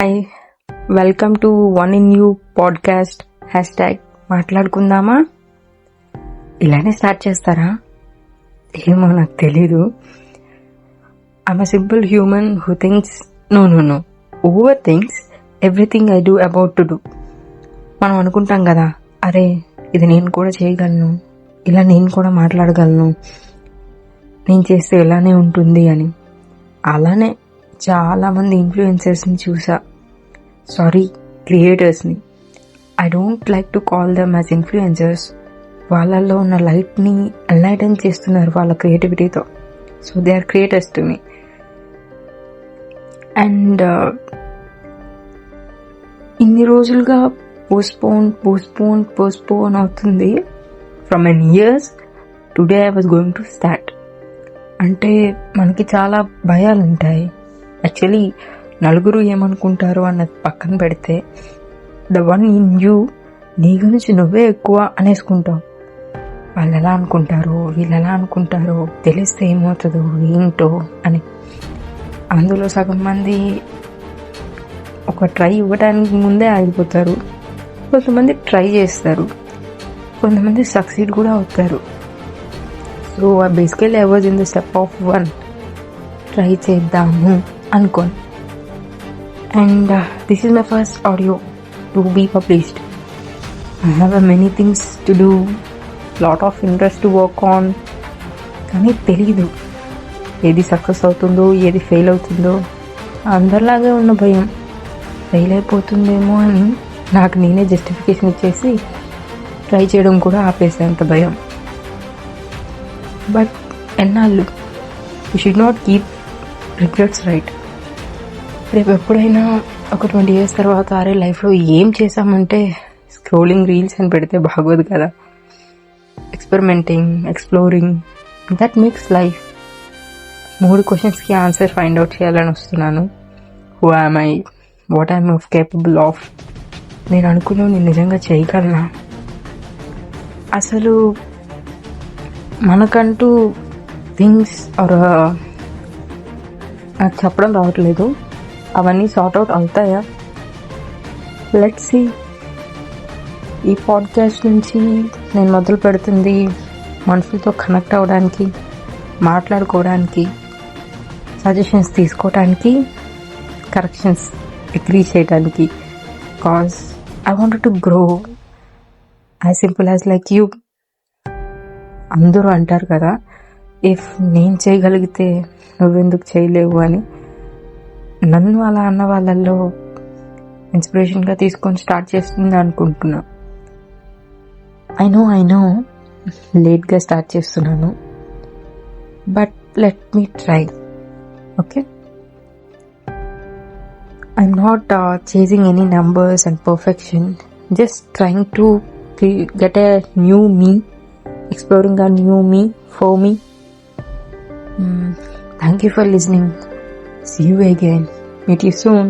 Hi, welcome to one in you podcast. Hashtag మాట్లాడుకుందామా. ఇలానే start చేస్తారా ఏమో నాకు తెలీదు. I'm a simple human who thinks no over thinks everything I do about to do. మనం అనుకుంటాం కదా, అరే ఇది నేను కూడా చేయగలను, ఇలా నేను కూడా మాట్లాడగలను, నేను చేస్తే ఇలానే ఉంటుంది అని. అలానే చాలామంది ఇన్ఫ్లుయెన్సర్స్ని చూసా, క్రియేటర్స్ని. I don't like to call them as influencers. వాళ్ళల్లో ఉన్న లైట్ని ఎన్లైటన్ చేస్తున్నారు వాళ్ళ క్రియేటివిటీతో. So they are creators to me. And ఇన్ని రోజులుగా పోస్ట్పోన్ అవుతుంది. From N years today I was going to start. అంటే మనకి చాలా భయాలు ఉంటాయి. యాక్చువల్లీ నలుగురు ఏమనుకుంటారు అన్నది పక్కన పెడితే, ద వన్ ఇన్ యూ, నీ గురించి నువ్వే ఎక్కువ అనేసుకుంటావు. వాళ్ళు ఎలా అనుకుంటారో, వీళ్ళు ఎలా అనుకుంటారో, తెలిస్తే ఏమవుతుందో ఏంటో అని. అందులో సగం మంది ఒక ట్రై ఇవ్వడానికి ముందే ఆగిపోతారు. కొంతమంది ట్రై చేస్తారు, కొంతమంది సక్సీడ్ కూడా అవుతారు. So basically I was in the step of one, try చేద్దాము అనుకోని. And this is my first audio to be published. I have many things to do, lot of interest to work on. కానీ తెలీదు ఏది success అవుతుందో, ఏది fail అవుతుందో. అందరిలాగే ఉన్న భయం, ఫెయిల్ అయిపోతుందేమో అని నాకు నేనే జస్టిఫికేషన్ ఇచ్చేసి ట్రై చేయడం కూడా ఆపేసేంత భయం. బట్ ఎన్నాళ్ళు you should not keep regrets, right? రేపు ఎప్పుడైనా ఒక 20 years తర్వాత అరే లైఫ్లో ఏం చేసామంటే స్క్రోలింగ్ రీల్స్ అని పెడితే బాగోదు కదా. Experimenting, exploring, that makes life. 3 questions answer find out చేయాలని వస్తున్నాను. Who am I, what I'm capable of. నేను అనుకున్నాను నేను నిజంగా చేయగలనా? అసలు మనకంటూ థింగ్స్ నాకు చెప్పడం రావట్లేదు, అవన్నీ సార్ట్ అవుట్ అవుతాయా? Let's see. ఈ పాడ్కాస్ట్ నుంచి నేను మొదలు పెడుతుంది మనుషులతో కనెక్ట్ అవ్వడానికి, మాట్లాడుకోవడానికి, సజెషన్స్ తీసుకోవడానికి, కరెక్షన్స్ అగ్రీ చేయడానికి. Cause I wanted to grow as simple as like you. అందరూ అంటారు కదా, ఇఫ్ నేను చేయగలిగితే నువ్వెందుకు చేయలేవు అని. నన్ను అలా అన్న వాళ్ళల్లో ఇన్స్పిరేషన్గా తీసుకొని స్టార్ట్ చేస్తుంది అనుకుంటున్నా. ఐ నో లేట్గా స్టార్ట్ చేస్తున్నాను, but let me try. Okay, I'm not chasing any numbers and perfection, just trying to get a new me, exploring a new me for me. Thank you for listening. See you again. Meet you soon.